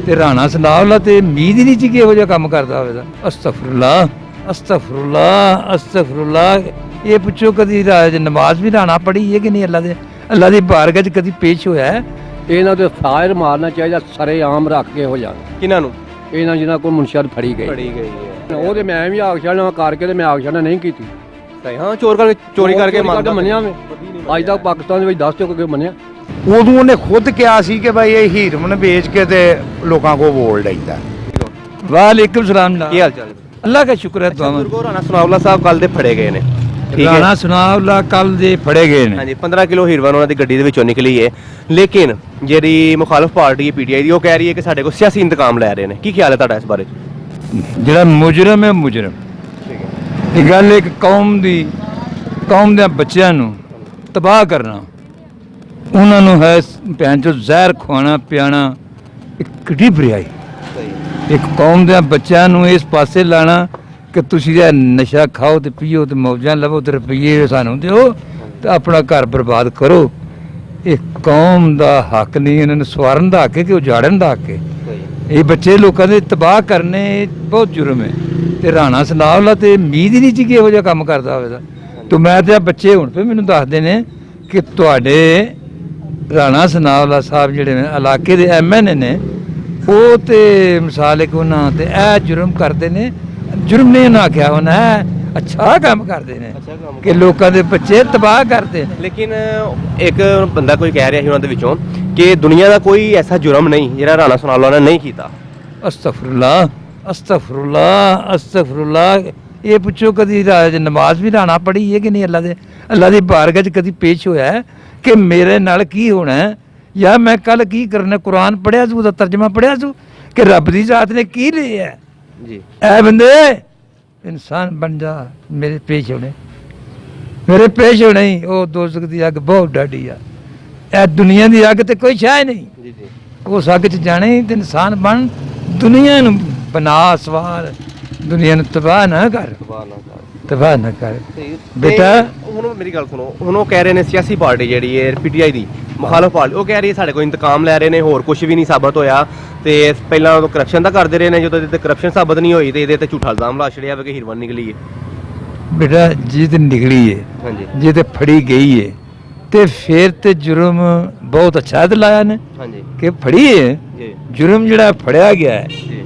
ਤੇ ਰਾਣਾ ਸਨਾਵਲਾ ਤੇ ਉਮੀਦ ਹੀ ਨਹੀਂ ਸੀ ਕਿ ਇਹੋ ਜਿਹਾ ਕੰਮ ਕਰਦਾ ਹੋਵੇਗਾ। ਅਸਤਗਫੁਰੁੱਲਾਹ ਅਸਤਗਫੁਰੁੱਲਾਹ ਅਸਤਗਫੁਰੁੱਲਾਹ। ਇਹ ਪੁੱਛੋ ਕਦੀ ਨਮਾਜ਼ ਵੀ ਰਾਣਾ ਪੜ੍ਹੀ ਹੈ ਕਿ ਨਹੀਂ? ਅੱਲਾ ਦੀ ਬਾਰਗਾਹ 'ਚ ਕਦੀ ਪੇਸ਼ ਹੋਇਆ ਹੈ? ਇਹਨਾਂ ਤੇ ਫਾਇਰ ਮਾਰਨਾ ਚਾਹੀਦਾ, ਸਾਰੇ-ਆਮ ਰੱਖ ਕੇ ਹੋ ਜਾਣ। ਕਿਹਨਾਂ ਨੂੰ? ਇਹਨਾਂ ਜਿਹਨਾਂ ਕੋਲ ਮੁਨਸ਼ਦ ਫੜੀ ਗਈ ਹੈ। ਉਹ ਤੇ ਮੈਂ ਵੀ ਆਖ ਛੱਡਣਾ ਕਰਕੇ ਤੇ ਮੈਂ ਆਖ ਛੱਡਣਾ ਨਹੀਂ ਕੀਤੀ। ਸਹੀ, ਹਾਂ ਚੋਰੀ ਕਰਕੇ ਮੰਨਿਆ ਮੈਂ। ਅੱਜ ਤੱਕ ਪਾਕਿਸਤਾਨ ਦੇ ਵਿੱਚ 10 ਚੋਂ ਕੋਈ ਮੰਨਿਆ। ਉਦੋਂ ਉਹਨੇ ਖੁਦ ਕਿਹਾ ਸੀ ਕਿ ਭਾਈ ਇਹ ਹੀਰੋਇਨ ਵੇਚ ਕੇ ਤੇ ਲੋਕਾਂ ਕੋ ਵੋਟ ਲਈਦਾ। ਵਾਲੇਕੁਮ ਸਲਾਮ। ਕੀ ਹਾਲ ਚਾਲ ਹੈ? ਅੱਲਾ ਦਾ ਸ਼ੁਕਰ ਹੈ। ਦੁਆਵਾਂ। ਰਾਣਾ ਸਨਾਵਲਾ ਸਾਹਿਬ ਕੱਲ ਦੇ ਫੜੇ ਗਏ ਨੇ। ਰਾਣਾ ਸਨਾਵਲਾ ਕੱਲ ਦੇ ਫੜੇ ਗਏ ਨੇ। ਹਾਂਜੀ, 15 ਕਿਲੋ ਹੀਰੋਇਨ ਉਹਨਾਂ ਦੀ ਗੱਡੀ ਦੇ ਵਿੱਚੋਂ ਨਿਕਲੀ ਹੈ। ਲੇਕਿਨ ਜਿਹੜੀ ਮੁਖਾਲਫ ਪਾਰਟੀ ਹੈ ਪੀਟੀਆਈ ਦੀ, ਉਹ ਕਹਿ ਰਹੀ ਹੈ ਕਿ ਸਾਡੇ ਕੋਲ ਸਿਆਸੀ ਇੰਤਕਾਮ ਲੈ ਰਹੇ ਨੇ। ਕੀ ਖਿਆਲ ਹੈ ਤੁਹਾਡਾ ਇਸ ਬਾਰੇ? ਜਿਹੜਾ ਮੁਜਰਮ ਹੈ ਮੁਜਰਮ। ਇਹ ਗੱਲ ਇੱਕ ਕੌਮ ਦੇ ਬੱਚਿਆਂ ਨੂੰ ਤਬਾਹ ਕਰਨਾ, ਉਹਨਾਂ ਨੂੰ ਹੈ ਭੈਣ ਚੋ ਜ਼ਹਿਰ ਖਵਾਉਣਾ ਪਿਆਣਾ, ਇੱਕ ਕਿੱਡੀ ਬੁਰਾਈ। ਇੱਕ ਕੌਮ ਦੇ ਬੱਚਿਆਂ ਨੂੰ ਇਸ ਪਾਸੇ ਲਾਣਾ ਕਿ ਤੁਸੀਂ ਇਹ ਨਸ਼ਾ ਖਾਓ ਤੇ ਪੀਓ ਤੇ ਮੌਜਾਂ ਲਵੋ ਤੇ ਰੁਪਈਏ ਸਾਨੂੰ ਦਿਓ ਤੇ ਆਪਣਾ ਘਰ ਬਰਬਾਦ ਕਰੋ। ਇਹ ਕੌਮ ਦਾ ਹੱਕ ਨਹੀਂ, ਇਹਨਾਂ ਨੂੰ ਸਵਾਰਨ ਦਾ ਹੱਕ ਹੈ ਕਿ ਉਜਾੜਨ ਦਾ ਹੱਕ ਹੈ। ਇਹ ਬੱਚੇ ਲੋਕਾਂ ਦੇ ਤਬਾਹ ਕਰਨੇ ਬਹੁਤ ਜੁਰਮ ਹੈ। ਤੇ ਰਾਣਾ ਸਨਾਵਲਾ ਤੇ ਉਮੀਦ ਹੀ ਨਹੀਂ ਸੀ ਕਿ ਇਹੋ ਜਿਹਾ ਕੰਮ ਕਰਦਾ ਹੋਵੇਗਾ। ਤੇ ਮੈਂ ਤੇ ਬੱਚੇ ਹੁਣ ਤੇ ਮੈਨੂੰ ਦੱਸਦੇ ਨੇ ਕਿ ਤੁਹਾਡੇ ਰਾਣਾ ਸਨਾਵਲਾ ਸਾਹਿਬ ਜਿਹੜੇ ਨੇ ਇਲਾਕੇ ਦੇ MNA ਨੇ, ਉਹ ਤੇ ਮਿਸਾਲ ਇੱਕ ਉਹਨਾਂ ਤੇ ਇਹ ਜੁਰਮ ਕਰਦੇ ਨੇ। ਜੁਰਮ ਨੇ ਨਾ ਆਖਿਆ, ਉਹਨਾਂ ਅੱਛਾ ਕੰਮ ਕਰਦੇ ਨੇ ਕਿ ਲੋਕਾਂ ਦੇ ਬੱਚੇ ਤਬਾਹ ਕਰਦੇ ਨੇ। ਲੇਕਿਨ ਇੱਕ ਬੰਦਾ ਕੋਈ ਕਹਿ ਰਿਹਾ ਸੀ ਉਹਨਾਂ ਦੇ ਵਿੱਚੋਂ ਕਿ ਦੁਨੀਆ ਦਾ ਕੋਈ ਐਸਾ ਜੁਰਮ ਨਹੀਂ ਜਿਹੜਾ ਰਾਣਾ ਸਨਾਵਲਾ ਨੇ ਨਹੀਂ ਕੀਤਾ। ਅਸਤਗਫੁਰੁੱਲਾਹ ਅਸਤਗਫੁਰੁੱਲਾਹ ਅਸਤਗਫੁਰੁੱਲਾਹ। ਇਹ ਪੁੱਛੋ ਕਦੀ ਨਮਾਜ਼ ਵੀ ਰਾਣਾ ਪੜ੍ਹੀ ਹੈ ਕਿ ਨਹੀਂ? ਅੱਲਾ ਦੀ ਬਾਰਗਾਹ 'ਚ ਕਦੀ ਪੇਸ਼ ਹੋਇਆ ਹੈ ਕਿ ਮੇਰੇ ਨਾਲ ਕੀ ਹੋਣਾ ਹੈ ਜਾਂ ਮੈਂ ਕੱਲ ਕੀ ਕਰਨਾ? ਕੁਰਾਨ ਪੜ੍ਹਿਆ ਸੀ, ਉਹਦਾ ਤਰਜਮਾ ਪੜ੍ਹਿਆ ਸੀ ਕਿ ਰੱਬ ਦੀ ਜ਼ਾਤ ਨੇ ਕੀ ਲਿਆ ਜੀ। ਐ ਬੰਦੇ ਇਨਸਾਨ ਬਣ ਜਾ, ਮੇਰੇ ਪੇਸ਼ ਹੋਣੇ ਹੀ। ਉਹ ਦੋਜ਼ਖ ਦੀ ਅੱਗ ਬਹੁਤ ਡਾਢੀ ਆ। ਇਹ ਦੁਨੀਆ ਦੀ ਅੱਗ ਤੇ ਕੋਈ ਸ਼ਾਇ ਨਹੀਂ। ਜੀ ਜੀ। ਉਸ ਅੱਗ 'ਚ ਜਾਣੇ ਤੇ ਇਨਸਾਨ ਬਣ, ਦੁਨੀਆ ਨੂੰ ਬਣਾ ਸਵਾਰ, ਦੁਨੀਆ ਨੂੰ ਤਬਾਹ ਨਾ ਕਰ ਬੇਟਾ। ਹੁਣ ਮੇਰੀ ਗੱਲ ਸੁਣੋ, ਹੁਣ ਉਹ ਕਹਿ ਰਹੇ ਨੇ ਸਿਆਸੀ ਪਾਰਟੀ ਜਿਹੜੀ ਹੈ ਪੀਟੀਆਈ ਦੀ ਮੁਖਾਲਫ ਪਾਰਟੀ, ਉਹ ਕਹਿ ਰਹੀ ਹੈ ਸਾਡੇ ਕੋਲ ਇੰਤਕਾਮ ਲੈ ਰਹੇ ਨੇ, ਹੋਰ ਕੁਝ ਵੀ ਨਹੀਂ ਸਾਬਤ ਹੋਇਆ। ਤੇ ਪਹਿਲਾਂ ਉਹ ਕਰਪਸ਼ਨ ਦਾ ਕਰਦੇ ਰਹੇ ਨੇ, ਜਦੋਂ ਇਹਦੇ ਤੇ ਕਰਪਸ਼ਨ ਸਾਬਤ ਨਹੀਂ ਹੋਈ ਤੇ ਇਹਦੇ ਤੇ ਝੂਠਾ ਇਲਜ਼ਾਮ ਲਾ ਛੜਿਆ ਕਿ ਹੀਰੋਇਨ ਨਿਕਲੀ ਹੈ। ਬੇਟਾ ਜੀ ਤੇ ਨਿਕਲੀ ਹੈ, ਹਾਂਜੀ, ਜੇ ਤੇ ਫੜੀ ਗਈ ਹੈ ਤੇ ਫਿਰ ਤੇ ਜੁਰਮ ਬਹੁਤ ਅੱਛਾ ਤੇ ਲਾਇਆ ਨੇ ਹਾਂਜੀ ਕਿ ਫੜੀ ਹੈ। ਜੀ ਜੁਰਮ ਜਿਹੜਾ ਫੜਿਆ ਗਿਆ ਹੈ ਜੀ,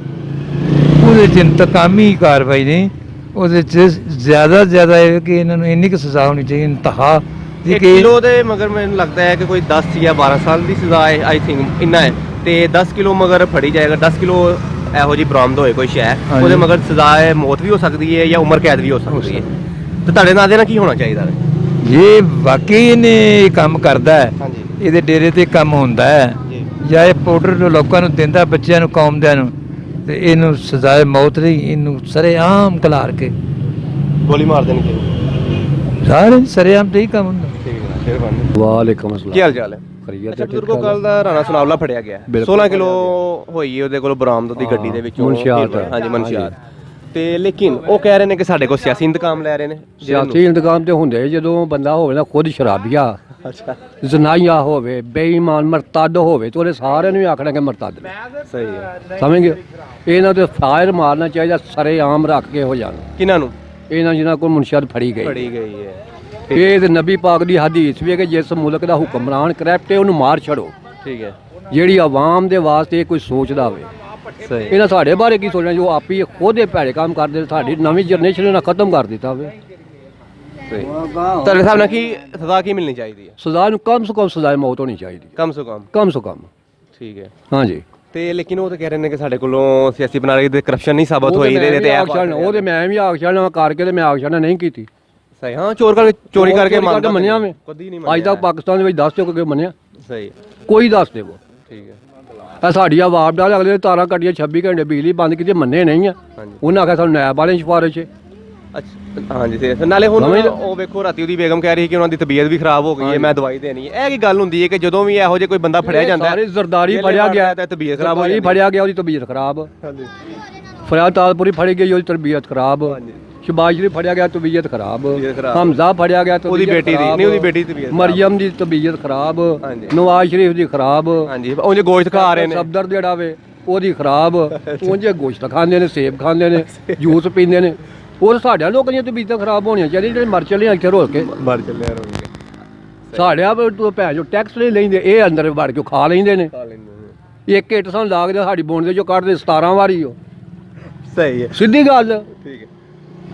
ਉਹਦੇ 'ਚ ਇੰਤਕਾਮੀ ਕਾਰਵਾਈ ਨਹੀਂ, ਉਹਦੇ 'ਚ ਜ਼ਿਆਦਾ ਇਹ ਕਿ ਇਹਨਾਂ ਨੂੰ ਇੰਨੀ ਕੁ ਸਜ਼ਾ ਹੋਣੀ ਚਾਹੀਦੀ ਇੰਤਹਾ ਦੀ ਇੱਕ ਕਿ ਕਿਲੋ ਦੇ ਮਗਰ ਮੈਨੂੰ ਲੱਗਦਾ ਹੈ ਕਿ ਕੋਈ 10 ਜਾਂ 12 ਸਾਲ ਦੀ ਸਜ਼ਾ ਹੈ, ਆਈ ਥਿੰਕ ਇੰਨਾ ਹੈ। ਤੇ 10 ਕਿਲੋ ਮਗਰ ਫੜੀ ਜਾਏਗਾ, 10 ਕਿਲੋ ਇਹੋ ਜਿਹੀ ਬਰਾਮਦ ਹੋਏ ਕੋਈ ਸ਼ੈ, ਉਹਦੇ ਮਗਰ ਸਜ਼ਾ ਹੈ ਮੌਤ ਵੀ ਹੋ ਸਕਦੀ ਹੈ ਜਾਂ ਉਮਰ ਕੈਦ ਵੀ ਹੋ ਸਕਦੀ ਹੈ। ਤੇ ਤੁਹਾਡੇ ਨਾਲ ਦੇ ਨਾਲ ਕੀ ਹੋਣਾ ਚਾਹੀਦਾ ਹੈ? ਜੇ ਵਾਕਈ ਇਹਨੇ ਇਹ ਕੰਮ ਕਰਦਾ ਹੈ, ਹਾਂਜੀ ਇਹਦੇ ਡੇਰੇ ਤੇ ਕੰਮ ਹੁੰਦਾ ਹੈ ਜੀ, ਜਾਂ ਇਹ ਪਾਊਡਰ ਲੋਕਾਂ ਨੂੰ ਦਿੰਦਾ ਬੱਚਿਆਂ ਨੂੰ, ਕੌਮ ਦਿਆਂ ਨੂੰ, ਤੇ ਇਹਨੂੰ ਸਜ਼ਾਏ ਮੌਤ ਨਹੀਂ, ਇਹਨੂੰ ਸਰੇਆਮ ਖਿਲਾਰ ਕੇ ਗੋਲੀ ਮਾਰ ਦੇਣਗੇ। ਸਾਰੇ ਸਰੇਆਮ ਤੇ ਹੀ ਕੰਮ ਹੁੰਦਾ। ਠੀਕ ਹੈ, ਮਿਹਰਬਾਨੀ। ਵਾਲੇਕੁਮ ਅਸਲਾਮ। ਕੀ ਹਾਲ ਚਾਲ ਹੈ? ਖਰੀਆ ਬਜ਼ੁਰਗੋ, ਕੱਲ ਦਾ ਰਾਣਾ ਸਨਾਵਲਾ ਫੜਿਆ ਗਿਆ, 16 ਕਿਲੋ ਹੋਈ ਉਹਦੇ ਕੋਲ ਬਰਾਮਦ ਉਹਦੀ ਗੱਡੀ ਦੇ ਵਿੱਚੋਂ ਮਨਸ਼ਿਆਤ। ਹਾਂਜੀ ਮਨਸ਼ਿਆਤ। ਤੇ ਲੇਕਿਨ ਉਹ ਕਹਿ ਰਹੇ ਨੇ ਕਿ ਸਾਡੇ ਕੋਲ ਸਿਆਸੀ ਇੰਤਕਾਮ ਲੈ ਰਹੇ ਨੇ। ਸਿਆਸੀ ਇੰਤਕਾਮ ਤੇ ਹੁੰਦੇ ਜਦੋਂ ਬੰਦਾ ਹੋਵੇ ਨਾ ਖੁਦ ਸ਼ਰਾਬੀਆ, ਅੱਛਾ, ਜ਼ਨਾਈਆ ਹੋਵੇ, ਬੇਈਮਾਨ ਮਰਤਦ ਹੋਵੇ ਤੇ ਉਹਦੇ ਸਾਰਿਆਂ ਨੂੰ ਵੀ ਆਖਣਾ ਕਿ ਮਰਤਦ ਨੇ। ਸਹੀ ਹੈ। ਸਮਝ ਗਏ? ਇਹਨਾਂ ਤੇ ਫਾਇਰ ਮਾਰਨਾ ਚਾਹੀਦਾ, ਸਾਰੇ-ਆਮ ਰੱਖ ਕੇ ਹੋ ਜਾਣ। ਕਿਹਨਾਂ ਨੂੰ? ਇਹਨਾਂ ਜਿਹਨਾਂ ਕੋਲ ਮੁਨਸ਼ਦ ਫੜੀ ਗਈ। ਗਈ ਹੈ। ਇਹ ਤੇ ਨਬੀ ਪਾਕ ਦੀ ਹਦੀਸ ਵੀ ਹੈ ਕਿ ਜਿਸ ਮੁਲਕ ਦਾ ਹੁਕਮਰਾਨ ਕਰਪਟ ਹੈ ਉਹਨੂੰ ਮਾਰ ਛੱਡੋ। ਠੀਕ ਹੈ, ਜਿਹੜੀ ਆਵਾਮ ਦੇ ਵਾਸਤੇ ਕੋਈ ਸੋਚਦਾ ਹੋਵੇ। ਸਹੀ। ਇਹਨਾਂ ਸਾਡੇ ਬਾਰੇ ਕੀ ਸੋਚਣਾ ਜੋ ਆਪ ਹੀ ਖੁਦ ਇਹ ਭੈੜੇ ਕੰਮ ਕਰਦੇ, ਸਾਡੀ ਨਵੀਂ ਜਨਰੇਸ਼ਨ ਨੇ ਖਤਮ ਕਰ ਦਿੱਤਾ ਹੋਵੇ। ਸਹੀ। ਤੁਹਾਡੇ ਹਿਸਾਬ ਨਾਲ ਕੀ ਸਜ਼ਾ ਕੀ ਮਿਲਣੀ ਚਾਹੀਦੀ ਹੈ? ਸਜ਼ਾ ਨੂੰ ਕਮ ਸੇ ਕਮ ਸਜ਼ਾ ਮੌਤ ਹੋਣੀ ਚਾਹੀਦੀ, ਕਮ ਸੇ ਕਮ। ਕਮ ਸੇ ਕਮ। ਠੀਕ ਹੈ। ਹਾਂਜੀ। ਤੇ ਲੇਕਿਨ ਉਹ ਤਾਂ ਕਹਿ ਰਹੇ ਨੇ ਕਿ ਸਾਡੇ ਕੋਲੋਂ ਸਿਆਸੀ ਬਣਾ ਕੇ ਕਰਪਸ਼ਨ ਨਹੀਂ ਸਾਬਤ ਹੋਈ ਇਹਦੇ ਤੇ ਉਹ ਤੇ ਮੈਂ ਵੀ ਆਖ ਛੱਡਣਾ ਕਰਕੇ ਤੇ ਮੈਂ ਆਖ ਛੱਡਣਾ ਨਹੀਂ ਕੀਤੀ। ਸਹੀ, ਹਾਂ ਚੋਰੀ ਕਰਕੇ ਮੰਨਿਆ ਮੈਂ। ਕਦੀ ਨਹੀਂ ਅੱਜ ਤੱਕ ਪਾਕਿਸਤਾਨ ਦੇ ਵਿੱਚ 10 ਚੋਂ ਕੋਈ ਮੰਨਿਆ? ਸਹੀ। ਕੋਈ ਦੱਸ ਦੇਵੋ। ਠੀਕ ਹੈ। ਇਹ ਸਾਡੀ ਆਵਾਜ਼ ਨਾਲ ਅਗਲੇ ਤਾਰਾਂ ਕੱਟੀਆਂ, 26 ਘੰਟੇ ਬਿਜਲੀ ਬੰਦ ਕੀਤੀ, ਮੰਨੇ ਨਹੀਂ ਆ। ਉਹਨਾਂ ਆਖਿਆ ਸਾਨੂੰ ਨੈਬ ਵਾਲੇ ਸਿਫਾਰਿਸ਼ ਹੈ। ਅੱਛਾ, ਹਾਂਜੀ। ਤੇ ਨਾਲੇ ਹੁਣ ਉਹ ਵੇਖੋ ਰਾਤੀ ਉਹਦੀ ਬੇਗਮ ਕਹਿ ਰਹੀ ਕਿ ਉਹਨਾਂ ਦੀ ਤਬੀਅਤ ਵੀ ਖਰਾਬ ਹੋ ਗਈ ਹੈ, ਮੈਂ ਦਵਾਈ ਦੇਣੀ ਹੈ। ਇਹ ਕੀ ਗੱਲ ਹੁੰਦੀ ਹੈ ਕਿ ਜਦੋਂ ਵੀ ਇਹੋ ਜਿਹੇ ਕੋਈ ਬੰਦਾ ਫੜਿਆ ਜਾਂਦਾ ਹੈ, ਜ਼ਰਦਾਰੀ ਫੜਿਆ ਗਿਆ ਤਾਂ ਤਬੀਅਤ ਖਰਾਬ ਹੋ ਜਾਂਦੀ, ਫੜਿਆ ਗਿਆ ਉਹਦੀ ਤਬੀਅਤ ਖਰਾਬ। ਹਾਂਜੀ। ਫਰਿਆਦ ਤਾਲਪੁਰੀ ਫੜੀ ਗਈ, ਉਹਦੀ ਤਬੀਅਤ ਖਰਾਬ। ਸ਼ਬਾਜ਼ ਸ਼ਰੀਫ ਫੜਿਆ ਗਿਆ, ਤਬੀਅਤ ਖਰਾਬ। ਹਮਜ਼ਾ ਫੜਿਆ ਗਿਆ, ਉਹਦੀ ਬੇਟੀ ਦੀ ਨਹੀਂ, ਉਹਦੀ ਬੇਟੀ ਦੀ ਤਬੀਅਤ, ਮਰੀਮ ਦੀ ਤਬੀਅਤ ਖਰਾਬ। ਨਵਾਜ਼ ਸ਼ਰੀਫ ਦੀ ਖਰਾਬ। ਹਾਂਜੀ, ਉਹ ਜੇ ਗੋਸ਼ਤ ਖਾ ਰਹੇ ਨੇ, ਸਫਦਰ ਜਿਹੜਾ ਵੇ ਉਹਦੀ ਖਰਾਬ ਉਂਝ ਗੋਸ਼ਤ ਖਾਂਦੇ ਨੇ, ਸੇਬ ਖਾਂਦੇ ਨੇ, ਜੂਸ ਪੀਂਦੇ ਨੇ। ਉਹ ਸਾਡਿਆਂ ਲੋਕਾਂ ਦੀਆਂ ਤਬੀਅਤਾਂ ਖਰਾਬ ਹੋਣੀਆਂ ਚਾਹੀਦੀਆਂ ਜਿਹੜੇ ਮਰ ਚੱਲੇ ਆ ਇੱਥੇ ਰੋਲ ਕੇ। ਮਰ ਚੱਲਿਆ ਰੋਣਗੇ ਸਾਡਿਆਂ ਤੋਂ ਭੈਣ ਜੋ ਟੈਕਸ ਨਹੀਂ ਲੈਂਦੇ, ਇਹ ਅੰਦਰ ਵੜ ਕੇ ਖਾ ਲੈਂਦੇ ਨੇ। ਇੱਕ ਇੱਟ ਸਾਨੂੰ ਲਾਗਦੇ ਸਾਡੀ ਬੋਨ ਦੇ ਜੋ ਕੱਢਦੇ 17 ਵਾਰੀ ਉਹ। ਸਹੀ ਹੈ, ਸਿੱਧੀ ਗੱਲ। ਠੀਕ ਹੈ।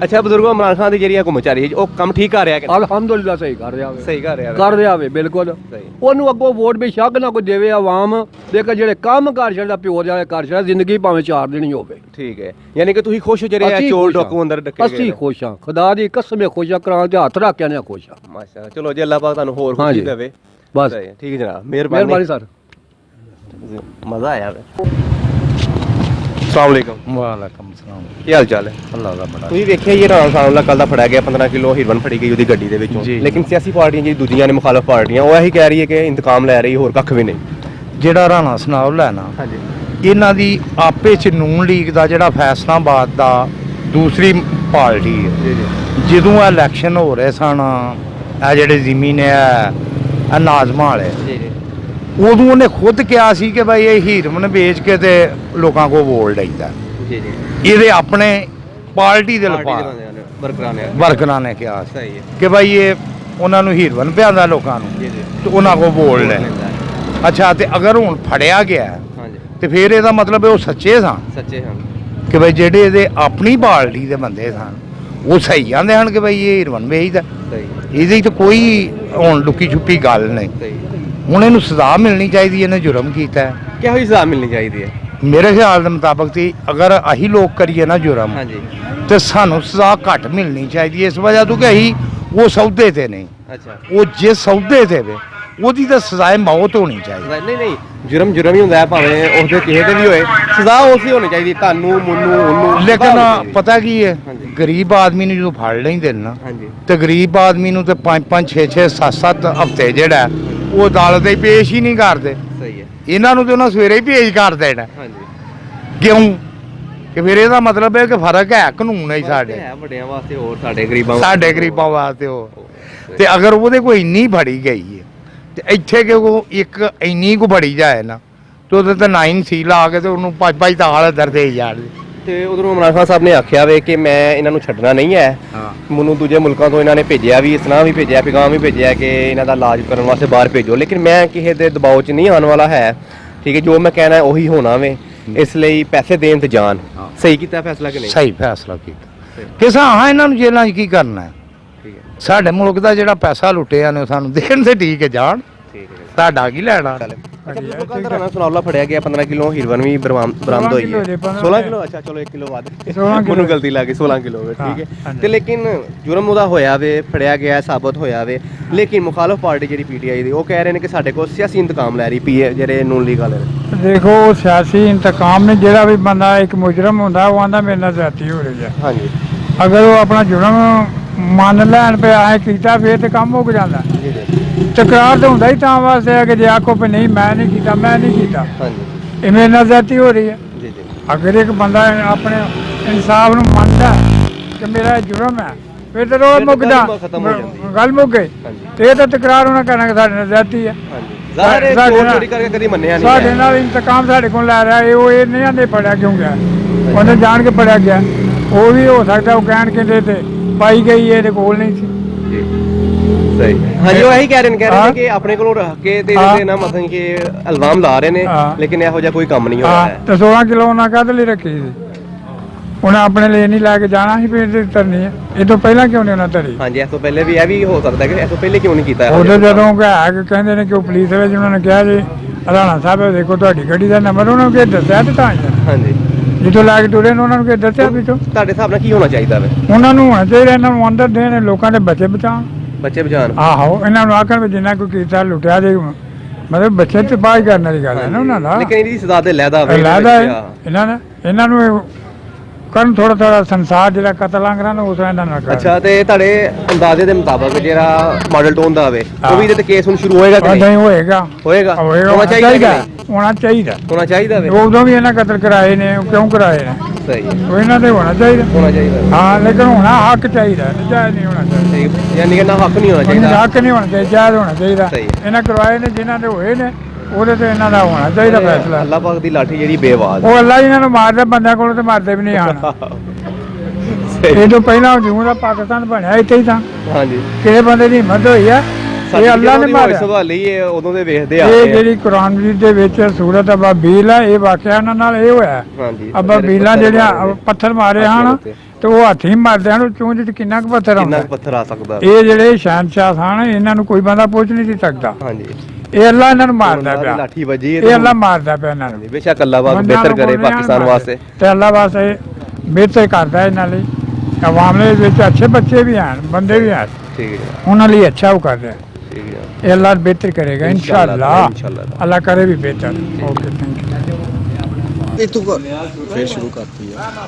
ਅੱਛਾ ਬਜ਼ੁਰਗੋ, ਇਮਰਾਨ ਖਾਨ ਦੀ ਜਿਹੜੀ ਹਕੂਮਤਚਾਰੀ ਹੈ ਉਹ ਕੰਮ ਠੀਕ ਕਰ ਰਿਹਾ ਕਿ ਅਲਹਮਦੁਲਿਲਾ ਸਹੀ ਕਰ ਰਿਹਾ ਵੇ, ਸਹੀ ਕਰ ਰਿਹਾ ਕਰ ਰਿਹਾ ਵੇ ਬਿਲਕੁਲ। ਸਹੀ। ਉਹਨੂੰ ਅੱਗੋਂ ਵੋਟ ਵੀ ਸ਼ੱਕ ਨਾ ਕੋਈ ਦੇਵੇ ਆਵਾਮ ਦੇਖ ਜਿਹੜੇ ਕੰਮ ਕਰ ਛੱਡਦਾ ਪਿਓ ਜਿਹਾ ਕਰ ਛੱਡਦਾ, ਜ਼ਿੰਦਗੀ ਭਾਵੇਂ 4 ਦਿਨ ਹੀ ਹੋਵੇ। ਠੀਕ ਹੈ, ਯਾਨੀ ਕਿ ਤੁਸੀਂ ਖੁਸ਼ ਹੋ ਜਿਹੜੇ ਅਸੀਂ ਚੋਰ ਖੁਸ਼ ਹਾਂ। ਡੋਕੂ ਅੰਦਰ ਡੱਕੇ ਗਏ ਅਸੀਂ ਖੁਸ਼ ਹਾਂ, ਖੁਦਾ ਦੀ ਕਸਮ ਖੁਸ਼ ਹਾਂ, ਕਰਾਂ ਤੇ ਹੱਥ ਰੱਖ ਕੇ ਨੇ ਖੁਸ਼ ਹਾਂ। ਮਾਸ਼ਾਅੱਲਾ। ਚਲੋ ਜੀ, ਅੱਲਾਹ ਪਾਕ ਤੁਹਾਨੂੰ ਹੋਰ ਹਾਂਜੀ। ਖੁਸ਼ੀ ਦੇਵੇ। ਬਸ ਸਹੀ ਹੈ, ਠੀਕ ਹੈ ਜਨਾਬ, ਮਿਹਰਬਾਨੀ ਮਿਹਰਬਾਨੀ। ਸਰ। ਮਜ਼ਾ ਆਇਆ ਵੇ। अस्सलाम वालेकुम। ਵਾਲੇਕਮ ਸਲਾਮ। ਕੀ ਹਾਲ ਚਾਲ ਹੈ? ਅੱਲਾਹ ਦਾ ਬੜਾ ਤੁਸੀਂ ਵੇਖਿਆ ਇਹ ਰਾਣਾ ਸਾਹਿਬ ਕੱਲ ਦਾ ਫੜਿਆ ਗਿਆ 15 ਕਿਲੋ ਹੀਰੋਇਨ ਫੜੀ ਗਈ ਉਹਦੀ ਗੱਡੀ ਦੇ ਵਿੱਚੋਂ, ਜੀ। ਲੇਕਿਨ ਸਿਆਸੀ ਪਾਰਟੀਆਂ ਜਿਹੜੀ ਦੂਜੀਆਂ ਨੇ ਮੁਖਾਲਫ ਪਾਰਟੀਆਂ ਉਹ ਇਹੀ ਕਹਿ ਰਹੀ ਹੈ ਕਿ ਇੰਤਕਾਮ ਲੈ ਰਹੀ, ਹੋਰ ਕੱਖ ਵੀ ਨਹੀਂ। ਜਿਹੜਾ ਰਾਣਾ ਸਨਾਉਲ ਹੈ ਨਾ, ਹਾਂਜੀ ਇਹਨਾਂ ਦੀ ਆਪੇ ਚ ਨੂਨ ਲੀਗ ਦਾ ਜਿਹੜਾ ਫੈਸਲਾਬਾਦ ਦਾ ਦੂਸਰੀ ਪਾਰਟੀ ਹੈ। ਜੀ ਜੀ ਜਦੋਂ ਇਹ ਇਲੈਕਸ਼ਨ ਹੋ ਰਹੇ ਸਨ, ਇਹ ਜਿਹੜੇ ਜ਼ਿਮੀ ਨੇ ਇਹ ਨਾਜ਼ਮਾਂ ਵਾਲੇ, ਜੀ ਜੀ ਉਦੋਂ ਉਹਨੇ ਖੁਦ ਕਿਹਾ ਸੀ ਕਿ ਭਾਈ ਇਹ ਹੀਰੋਇਨ ਵੇਚ ਕੇ ਤੇ ਲੋਕਾਂ ਕੋਲ ਵੋਟ ਲਈਦਾ। ਜੀ ਜੀ ਇਹਦੇ ਆਪਣੇ ਪਾਰਟੀ ਦੇ ਵਰਕਰਾਂ ਨੇ ਕਿਹਾ ਸੀ ਸਹੀ ਹੈ। ਕਿ ਭਾਈ ਇਹ ਉਹਨਾਂ ਨੂੰ ਹੀਰੋਇਨ ਪਿਆਉਂਦਾ ਲੋਕਾਂ ਨੂੰ ਜੀ ਜੀ ਤੇ ਉਹਨਾਂ ਕੋਲ ਵੋਟ ਲੈ। ਅੱਛਾ, ਤੇ ਅਗਰ ਹੁਣ ਫੜਿਆ ਗਿਆ ਹਾਂਜੀ, ਤੇ ਫਿਰ ਇਹਦਾ ਮਤਲਬ ਉਹ ਸੱਚੇ ਸਨ ਸੱਚੇ ਹਨ। ਕਿ ਭਾਈ ਜਿਹੜੇ ਇਹਦੇ ਆਪਣੀ ਪਾਰਟੀ ਦੇ ਬੰਦੇ ਸਨ ਉਹ ਸਹੀ ਆਂਦੇ ਹਨ ਕਿ ਭਾਈ ਇਹ ਹੀਰੋਇਨ ਵੇਚਦਾ। ਸਹੀ ਇਹਦੇ 'ਚ ਕੋਈ ਹੁਣ ਲੁਕੀ ਛੁਪੀ ਗੱਲ ਨਹੀਂ। ਸਹੀ। ਹੁਣ ਇਹਨੂੰ ਸਜ਼ਾ ਮਿਲਣੀ ਚਾਹੀਦੀ, ਇਹਨੇ ਜੁਰਮ ਕੀਤਾ ਹੈ। ਕਿਹੋ ਜਿਹੀ ਸਜ਼ਾ ਮਿਲਣੀ ਚਾਹੀਦੀ ਹੈ? ਮੇਰੇ ਖਿਆਲ ਦੇ ਮੁਤਾਬਕ ਤੇ ਅਗਰ ਅਸੀਂ ਲੋਕ ਕਰੀਏ ਨਾ ਜੁਰਮ, ਹਾਂਜੀ। ਤੇ ਸਾਨੂੰ ਸਜ਼ਾ ਘੱਟ ਮਿਲਣੀ ਚਾਹੀਦੀ ਹੈ, ਇਸ ਵਜ੍ਹਾ ਤੋਂ ਕਿ ਅਸੀਂ ਉਹ ਸੌਦੇ ਤੇ ਨਹੀਂ। ਅੱਛਾ। ਉਹ ਜੇ ਸੌਦੇ ਤੇ ਵੇ ਉਹਦੀ ਤਾਂ ਸਜ਼ਾਏ ਮੌਤ ਹੋਣੀ ਚਾਹੀਦੀ। ਨਹੀਂ ਨਹੀਂ, ਜੁਰਮ ਜੁਰਮ ਹੀ ਹੁੰਦਾ ਹੈ, ਭਾਵੇਂ ਉਸਦੇ ਕਿਸੇ ਤੇ ਵੀ ਹੋਏ, ਸਜ਼ਾ ਉਸੇ ਹੋਣੀ ਚਾਹੀਦੀ, ਤੁਹਾਨੂੰ ਮੈਨੂੰ ਉਹਨੂੰ। ਲੇਕਿਨ ਪਤਾ ਕੀ ਹੈ, ਹਾਂਜੀ। ਗਰੀਬ ਆਦਮੀ ਨੂੰ ਜਦੋਂ ਫੜ ਲੈਂਦੇ ਨੇ ਨਾ, ਹਾਂਜੀ ਤੇ ਗਰੀਬ ਆਦਮੀ ਨੂੰ ਤੇ 5-5 6-6 7-7 ਹਫ਼ਤੇ ਜਿਹੜਾ ਉਹ ਅਦਾਲਤ ਦੇ ਪੇਸ਼ ਹੀ ਨਹੀਂ ਕਰਦੇ। ਸਹੀ ਹੈ। ਇਹਨਾਂ ਨੂੰ ਤੇ ਉਹਨਾਂ ਸਵੇਰੇ ਹੀ ਪੇਸ਼ ਕਰ ਦੇਣਾ। ਹਾਂਜੀ। ਕਿਉਂ? ਕਿ ਫਿਰ ਇਹਦਾ ਮਤਲਬ ਹੈ ਕਿ ਫਰਕ ਹੈ ਕਾਨੂੰਨ ਹੈ ਸਾਡੇ, ਹੈ ਵੱਡਿਆਂ ਵਾਸਤੇ, ਹੋਰ ਸਾਡੇ ਗਰੀਬਾਂ ਸਾਡੇ ਗਰੀਬਾਂ ਵਾਸਤੇ ਉਹ। ਤੇ ਅਗਰ ਉਹਦੇ ਕੋਈ ਇੰਨੀ ਫੜੀ ਗਈ ਹੈ ਤੇ ਇੱਥੇ ਕਿ ਉਹ ਇੱਕ ਇੰਨੀ ਕੁ ਬੜੀ ਜਾਏ ਨਾ, ਤੇ ਉਹਦੇ ਤੇ 9 ਸੀ ਲਾ ਕੇ ਤੇ ਉਹਨੂੰ 5-5 ਤਾਲ ਅੰਦਰ ਦੇ ਜਾਣ। ਤੇ ਉਧਰੋਂ ਇਮਰਾਨ ਖਾਨ ਸਾਹਿਬ ਨੇ ਆਖਿਆ ਵੇ ਕਿ ਮੈਂ ਇਹਨਾਂ ਨੂੰ ਛੱਡਣਾ ਨਹੀਂ ਹੈ। ਮੈਨੂੰ ਦੂਜੇ ਮੁਲਕਾਂ ਤੋਂ ਇਹਨਾਂ ਨੇ ਭੇਜਿਆ ਵੀ, ਇਸਲਾਮ ਵੀ ਭੇਜਿਆ, ਪੈਗਾਮ ਵੀ ਭੇਜਿਆ ਕਿ ਇਹਨਾਂ ਦਾ ਇਲਾਜ ਕਰਨ ਵਾਸਤੇ ਬਾਹਰ ਭੇਜੋ, ਲੇਕਿਨ ਮੈਂ ਕਿਸੇ ਦੇ ਦਬਾਅ 'ਚ ਨਹੀਂ ਆਉਣ ਵਾਲਾ ਹੈ। ਠੀਕ ਹੈ, ਜੋ ਮੈਂ ਕਹਿਣਾ ਉਹੀ ਹੋਣਾ ਵੇ, ਇਸ ਲਈ ਪੈਸੇ ਦੇਣ ਤੇ ਜਾਣ। ਸਹੀ ਕੀਤਾ ਫੈਸਲਾ ਕਿ ਨਹੀਂ? ਸਹੀ ਫੈਸਲਾ ਕੀਤਾ। ਕਿਸ ਹਾਂ ਇਹਨਾਂ ਨੂੰ ਜੇਲ੍ਹਾਂ 'ਚ ਕੀ ਕਰਨਾ ਹੈ? ਠੀਕ ਹੈ, ਸਾਡੇ ਮੁਲਕ ਦਾ ਜਿਹੜਾ ਪੈਸਾ ਲੁੱਟਿਆ ਨੇ ਉਹ ਸਾਨੂੰ ਦੇਣ ਤੇ ਠੀਕ ਹੈ, ਜਾਣ। ਠੀਕ ਹੈ। ਤੁਹਾਡਾ ਕੀ ਲੈਣਾ? ਕੱਲ ਦਾ ਰਾਣਾ ਸਨਾਉਲਾ ਫੜਿਆ ਗਿਆ, 15 ਕਿਲੋ ਹੀਰੋਇਨ ਵੀ ਬਰਾਮਦ ਹੋਈ ਹੈ। 16 ਕਿਲੋ? ਅੱਛਾ ਚਲੋ 1 ਕਿਲੋ ਵੱਧ, ਮੈਨੂੰ ਗਲਤੀ ਲੱਗ ਗਈ, 16 ਕਿਲੋ ਵੇ। ਠੀਕ ਹੈ। ਤੇ ਲੇਕਿਨ ਜੁਰਮ ਉਹਦਾ ਹੋਇਆ ਵੇ, ਫੜਿਆ ਗਿਆ, ਸਾਬਤ ਹੋਇਆ ਵੇ, ਲੇਕਿਨ ਮੁਖਾਲਫ ਪਾਰਟੀ ਜਿਹੜੀ ਪੀਟੀਆਈ ਦੀ ਉਹ ਕਹਿ ਰਹੇ ਨੇ ਕਿ ਸਾਡੇ ਕੋਲ ਸਿਆਸੀ ਇੰਤਕਾਮ ਲੈ ਰਹੀ ਪੀਏ ਜਿਹੜੇ ਨੂਨ ਲੀਗ ਵਾਲੇ ਨੇ। ਦੇਖੋ ਸਿਆਸੀ ਇੰਤਕਾਮ ਨੇ, ਜਿਹੜਾ ਵੀ ਬੰਦਾ ਇੱਕ ਮੁਜਰਮ ਹੁੰਦਾ ਉਹ ਆਂਦਾ ਮੇਰੇ ਨਾਲ ਜ਼ਿਆਦਤੀ ਹੋ ਰਹੀ ਹੈ। ਹਾਂਜੀ ਅਗਰ ਉਹ ਆਪਣਾ ਜੁਰਮ ਮੰਨ ਲੈਣ ਪਿਆ ਐ ਕੀਤਾ ਫਿਰ ਤੇ ਕੰਮ ਮੁੱਕ ਜਾਂਦਾ। ਜੀ ਜੀ ਤਕਰਾਰ ਤਾਂ ਹੁੰਦਾ ਹੀ ਤਾਂ ਵਾਸਤੇ ਹੈ ਕਿ ਜੇ ਆਖੋ ਵੀ ਨਹੀਂ ਮੈਂ ਨਹੀਂ ਕੀਤਾ, ਮੈਂ ਨਹੀਂ ਕੀਤਾ, ਹਾਂਜੀ ਇਹ ਮੇਰੇ ਨਾਲ ਜ਼ਿਆਦਤੀ ਹੋ ਰਹੀ ਹੈ। ਜੀ ਜੀ ਅਗਰ ਇੱਕ ਬੰਦਾ ਆਪਣੇ ਇਨਸਾਫ ਨੂੰ ਮੰਨਦਾ ਕਿ ਮੇਰਾ ਇਹ ਜੁਰਮ ਹੈ ਫਿਰ ਤਾਂ ਉਹ ਮੁੱਕਦਾ, ਗੱਲ ਮੁੱਕ ਗਈ। ਤੇ ਇਹ ਤਾਂ ਤਕਰਾਰ ਉਹਨਾਂ ਕਰਨਾ ਕਿ ਸਾਡੇ ਨਾਲ ਜ਼ਿਆਦਤੀ ਹੈ। ਹਾਂਜੀ, ਜ਼ਾਹਿਰ ਹੈ ਚੋਰੀ ਕਰਕੇ ਕਦੀ ਮੰਨਿਆ ਨਹੀਂ ਸਾਡੇ ਨਾਲ ਇੰਤਕਾਮ ਸਾਡੇ ਕੋਲ ਲੈ ਰਿਹਾ ਇਹ, ਉਹ ਇਹ ਨਹੀਂ ਆਂਦੇ ਫੜਿਆ ਕਿਉਂ ਗਿਆ, ਉਹਨੇ ਜਾਣ ਕੇ ਫੜਿਆ ਗਿਆ। ਉਹ ਵੀ ਹੋ ਸਕਦਾ ਉਹ ਕਹਿਣ ਕਹਿੰਦੇ ਤੇ ਪਾਈ ਗਈ ਇਹਦੇ ਕੋਲ ਨਹੀਂ ਸੀ। ਸਹੀ। ਹਾਂਜੀ, ਉਹ ਇਹੀ ਕਹਿ ਰਹੇ ਨੇ ਕਿ ਆਪਣੇ ਕੋਲੋਂ ਰੱਖ ਕੇ ਤੇ ਇਹਦੇ ਨਾ ਮਤਲਬ ਕਿ ਇਲਜ਼ਾਮ ਲਾ ਰਹੇ ਨੇ, ਲੇਕਿਨ ਇਹੋ ਜਿਹਾ ਕੋਈ ਕੰਮ ਨਹੀਂ ਹੋਇਆ ਹੈ। ਤੇ 16 ਕਿਲੋ ਉਹਨਾਂ ਕਾਹਦੇ ਲਈ ਰੱਖੀ ਸੀ? ਉਹਨਾਂ ਆਪਣੇ ਲਈ ਨਹੀਂ ਲੈ ਕੇ ਜਾਣਾ ਸੀ ਵੀ ਇਹਦੇ ਤਰਨੀ ਹੈ। ਇਹ ਤੋਂ ਪਹਿਲਾਂ ਕਿਉਂ ਨਹੀਂ ਉਹਨਾਂ ਧਰੀ? ਹਾਂਜੀ, ਇਸ ਤੋਂ ਪਹਿਲੇ ਵੀ ਇਹ ਵੀ ਹੋ ਸਕਦਾ ਕਿ ਇਸ ਤੋਂ ਪਹਿਲੇ ਕਿਉਂ ਨਹੀਂ ਕੀਤਾ? ਉਦੋਂ ਜਦੋਂ ਕਹਿੰਦੇ ਨੇ ਕਿ ਉਹ ਪੁਲਿਸ ਵਾਲੇ ਜਿਹਨਾਂ ਨੇ ਕਿਹਾ ਜੀ ਰਾਣਾ ਸਾਹਿਬ ਦੇਖੋ ਤੁਹਾਡੀ ਗੱਡੀ ਦਾ ਨੰਬਰ, ਉਹਨਾਂ ਨੂੰ ਕੀ ਦੱਸਿਆ ਤੇ ਤਾਂ ਹਾਂਜੀ ਜਦੋਂ ਲੈ ਕੇ ਟੁਰੇ ਨੇ ਉਹਨਾਂ ਨੂੰ ਕੀ ਦੱਸਿਆ ਵੀ ਤੋਂ? ਤੁਹਾਡੇ ਹਿਸਾਬ ਨਾਲ ਕੀ ਹੋਣਾ ਚਾਹੀਦਾ ਵੇ? ਉਹਨਾਂ ਨੂੰ ਹੋਣਾ ਚਾਹੀਦਾ ਇਹਨਾਂ ਨੂੰ ਅੰਦਰ ਦੇਣ, ਲੋਕਾਂ ਦੇ ਬੱਚੇ ਬਚਾਉਣ। ਬੱਚੇ ਬਚਾਉਣ? ਆਹੋ, ਇਹਨਾਂ ਨੂੰ ਆਖਣ ਵੀ ਜਿੰਨਾ ਕੋਈ ਕੀਤਾ ਲੁੱਟਿਆ ਦੇ, ਮਤਲਬ ਬੱਚੇ ਤੇ ਬਾਹਰ ਕਰਨ ਵਾਲੀ ਗੱਲ ਹੈ ਨਾ ਉਹਨਾਂ ਦਾ। ਲੇਕਿਨ ਇਹਦੀ ਸਜ਼ਾ ਤੇ ਲੈਦਾ ਵੇ। ਲੈਦਾ ਇਹਨਾਂ ਨੂੰ ਕਰਨ ਥੋੜਾ ਥੋੜਾ ਸੰਸਾਰ ਜਿਹੜਾ ਕਤਲ ਆਂਗਰਾਂ ਨੂੰ ਉਸ ਇਹਨਾਂ ਨਾਲ ਕਰ। ਅੱਛਾ, ਤੇ ਤੁਹਾਡੇ ਅੰਦਾਜ਼ੇ ਦੇ ਮੁਤਾਬਕ ਜਿਹੜਾ ਮਾਡਲ ਟਾਊਨ ਦਾ ਹੋਵੇ ਉਹ ਵੀ ਇਹਦੇ ਤੇ ਕੇਸ ਹੁਣ ਸ਼ੁਰੂ ਹੋਏਗਾ ਕਿ ਨਹੀਂ? ਹੋਏਗਾ ਹੋਏਗਾ, ਹੋਣਾ ਚਾਹੀਦਾ, ਹੋਣਾ ਚਾਹੀਦਾ, ਹੋਣਾ ਚਾਹੀਦਾ ਵੇ। ਉਦੋਂ ਵੀ ਇਹਨਾਂ ਕਤਲ ਕਰਾਏ ਨੇ, ਉਹ ਕਿਉਂ ਕਰਾਏ ਨੇ? ਸਹੀ, ਉਹ ਇਹਨਾਂ ਦੇ ਹੋਣਾ ਚਾਹੀਦਾ, ਹੋਣਾ ਚਾਹੀਦਾ। ਹਾਂ, ਲੇਕਿਨ ਹੋਣਾ ਹੱਕ ਚਾਹੀਦਾ, ਨਜਾਇਜ਼ ਨਹੀਂ ਹੋਣਾ ਚਾਹੀਦਾ। ਯਾਨੀ ਕਿ ਨਾ ਹੱਕ ਨਹੀਂ ਹੋਣਾ ਚਾਹੀਦਾ, ਹੱਕ ਨਹੀਂ ਹੋਣਾ ਚਾਹੀਦਾ, ਜਾਇਜ਼ ਹੋਣਾ ਚਾਹੀਦਾ। ਸਹੀ। ਇਹਨਾਂ ਕਰਵਾਏ ਨੇ ਜਿਨ੍ਹਾਂ ਦੇ ਹੋਏ ਨੇ, ਉਹਦੇ ਤੇ ਇਹਨਾਂ ਦਾ ਹੋਣਾ ਚਾਹੀਦਾ ਫੈਸਲਾ। ਅੱਲਾਹ ਪਾਕ ਦੀ ਲਾਠੀ ਜਿਹੜੀ ਬੇਵਾਜ਼ ਉਹ ਅੱਲਾ ਇਹਨਾਂ ਨੂੰ ਮਾਰਦਾ, ਬੰਦਿਆਂ ਕੋਲੋਂ ਤੇ ਮਾਰਦੇ ਵੀ ਨਹੀਂ ਆਣ। ਇਹ ਤੋਂ ਪਹਿਲਾਂ ਜਿਉਂ ਦਾ ਪਾਕਿਸਤਾਨ ਬਣਿਆ ਇੱਥੇ ਹੀ ਤਾਂ ਹਾਂਜੀ ਕਿਸੇ ਬੰਦੇ ਦੀ ਹਿੰਮਤ ਹੋਈ ਆ, ਇਹ ਅੱਲਾ ਨੇ ਮਾਰਿਆ। ਸਵਾਲੀ ਇਹ ਉਦੋਂ ਦੇ ਵੇਖਦੇ ਆ ਇਹ ਜਿਹੜੀ ਕੁਰਾਨ ਮਜੀਦ ਦੇ ਵਿੱਚ ਸੂਰਤ ਅਬਾਬੀਲ ਆ, ਇਹ ਵਾਕਿਆ ਇਹਨਾਂ ਨਾਲ ਇਹ ਹੋਇਆ। ਹਾਂਜੀ ਅਬਾਬੀਲਾਂ ਜਿਹੜੀਆਂ ਪੱਥਰ ਮਾਰੇ ਹਨ ਤੇ ਉਹ ਹੱਥੀਂ ਮਾਰਦੇ ਹਨ, ਚੂੰਝ ਚ ਕਿੰਨਾ ਕੁ ਪੱਥਰ ਕਿੰਨਾ ਆਉਂਦਾ। ਪੱਥਰ ਆ ਸਕਦਾ। ਇਹ ਜਿਹੜੇ ਸ਼ਹਿਨਸ਼ਾਹ ਸਨ, ਇਹਨਾਂ ਨੂੰ ਕੋਈ ਬੰਦਾ ਪੁੱਛ ਨਹੀਂ ਸੀ ਸਕਦਾ। ਹਾਂਜੀ ਇਹ ਅੱਲਾ ਇਹਨਾਂ ਨੂੰ ਮਾਰਦਾ ਉਹਨਾਂ ਦੀ ਪਿਆ, ਲਾਠੀ ਵੱਜੀ ਇਹ ਅੱਲਾ ਮਾਰਦਾ ਪਿਆ ਇਹਨਾਂ ਨੂੰ। ਬੇਸ਼ੱਕ ਅੱਲਾਹ ਪਾਕ ਬੰਦਿਆਂ ਬਿਹਤਰ ਨੂੰ ਕਰੇ ਕੋਈ ਨਹੀਂ ਪਾਕਿਸਤਾਨ ਮਾਰਦੇ। ਵਾਸਤੇ। ਤੇ ਅੱਲਾ ਵਾਸਤੇ ਬਿਹਤਰ ਕਰਦਾ ਇਹਨਾਂ ਲਈ। ਆਵਾਮ ਦੇ ਵਿੱਚ ਅੱਛੇ ਬੱਚੇ ਵੀ ਹਨ, ਬੰਦੇ ਵੀ ਹਨ, ਠੀਕ ਹੈ ਉਹਨਾਂ ਲਈ ਅੱਛਾ ਉਹ ਕਰ ਰਿਹਾ। ਠੀਕ ਹੈ ਇਹ ਅੱਲਾ ਬਿਹਤਰ ਕਰੇਗਾ इंशाल्लाह, इंशाल्लाह। इंशाल्लाह। ਅੱਲਾ ਕਰੇ ਵੀ ਬਿਹਤਰ। Okay, thank you. ਇਹ ਤੂੰ ਫਿਰ ਸ਼ੁਰੂ ਕਰਤੀ ਹੈ।